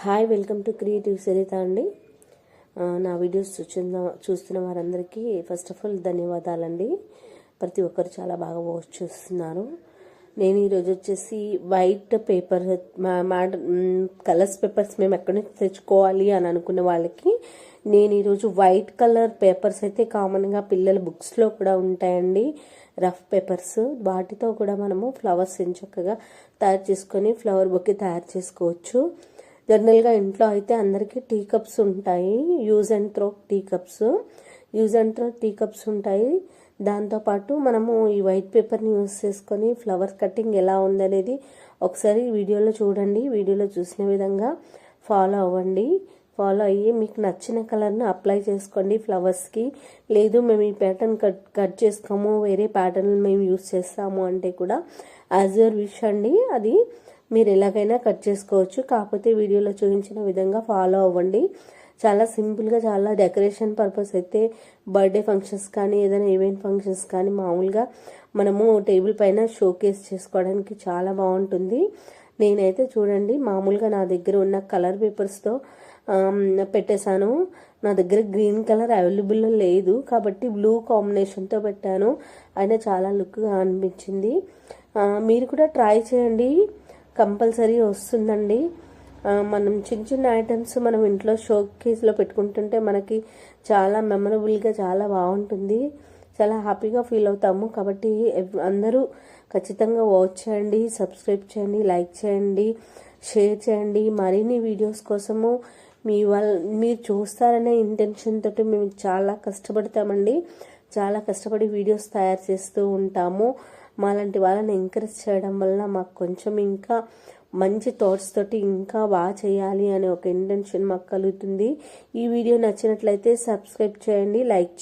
Hi, welcome to creative Saritha అండి. నా videos చూస్తున్న వారందరికీ ఫస్ట్ ఆఫ్ ఆల్ ధన్యవాదాలండి. ప్రతి ఒక్కరు చాలా బాగా వాచ్ చేస్తున్నారు. నేను ఈరోజు వచ్చేసి వైట్ పేపర్ కలర్స్ పేపర్స్ మేము ఎక్కడి నుంచి తెచ్చుకోవాలి అని అనుకున్న వాళ్ళకి నేను ఈరోజు వైట్ కలర్ పేపర్స్ అయితే కామన్గా పిల్లల బుక్స్లో కూడా ఉంటాయండి. రఫ్ పేపర్స్, వాటితో కూడా మనము ఫ్లవర్స్ చక్కగా తయారు చేసుకొని ఫ్లవర్ బొకే తయారు చేసుకోవచ్చు. జనరల్గా ఇంట్లో అయితే అందరికీ టీ కప్స్ ఉంటాయి, use and throw tea cups ఉంటాయి. దాంతోపాటు మనము ఈ వైట్ పేపర్ని యూజ్ చేసుకొని ఫ్లవర్ కటింగ్ ఎలా ఉందనేది ఒకసారి వీడియోలో చూడండి. వీడియోలో చూసిన విధంగా ఫాలో అవ్వండి. ఫాలో అయ్యి మీకు నచ్చిన కలర్ని అప్లై చేసుకోండి ఫ్లవర్స్కి. లేదు మేము ఈ ప్యాటర్న్ కట్ చేసుకోము, వేరే ప్యాటర్న్ మేము యూజ్ చేస్తాము అంటే కూడా యాజ్ యువర్ విష్ అండి. అది మీరు ఎలాగైనా కట్ చేసుకోవచ్చు. కాకపోతే వీడియోలో చూపించిన విధంగా ఫాలో అవ్వండి. చాలా సింపుల్గా, చాలా డెకరేషన్ పర్పస్ అయితే బర్త్డే ఫంక్షన్స్ కానీ ఏదైనా ఈవెంట్ ఫంక్షన్స్ కానీ మామూలుగా మనము టేబుల్ పైన షోకేస్ చేసుకోవడానికి చాలా బాగుంటుంది. నేనైతే చూడండి మామూలుగా నా దగ్గర ఉన్న కలర్ పేపర్స్తో పెట్టేశాను. నా దగ్గర గ్రీన్ కలర్ అవైలబుల్ లేదు కాబట్టి బ్లూ కాంబినేషన్తో పెట్టాను. అయినా చాలా లుక్గా అనిపించింది. మీరు కూడా ట్రై చేయండి, కంపల్సరీ వస్తుందండి. మనం చిన్న చిన్న ఐటమ్స్ మనం ఇంట్లో షో కేస్లో పెట్టుకుంటుంటే మనకి చాలా మెమరబుల్గా చాలా బాగుంటుంది, చాలా హ్యాపీగా ఫీల్ అవుతాము. కాబట్టి అందరూ ఖచ్చితంగా వాచ్ చేయండి, సబ్స్క్రైబ్ చేయండి, లైక్ చేయండి, షేర్ చేయండి. మరిన్ని వీడియోస్ కోసము మీరు చూస్తారనే ఇంటెన్షన్ తోటి మేము చాలా కష్టపడతామండి. చాలా కష్టపడి వీడియోస్ తయారు చేస్తూ ఉంటాము. మాలాంటి వాళ్ళని ఎంకరేజ్ చేయడం వల్ల మాకు కొంచెం ఇంకా మంచి థాట్స్ తోటి ఇంకా బాగా చేయాలి అనే ఒక ఇంటెన్షన్ మాకు కలుగుతుంది. ఈ వీడియో నచ్చినట్లయితే సబ్స్క్రైబ్ చేయండి, లైక్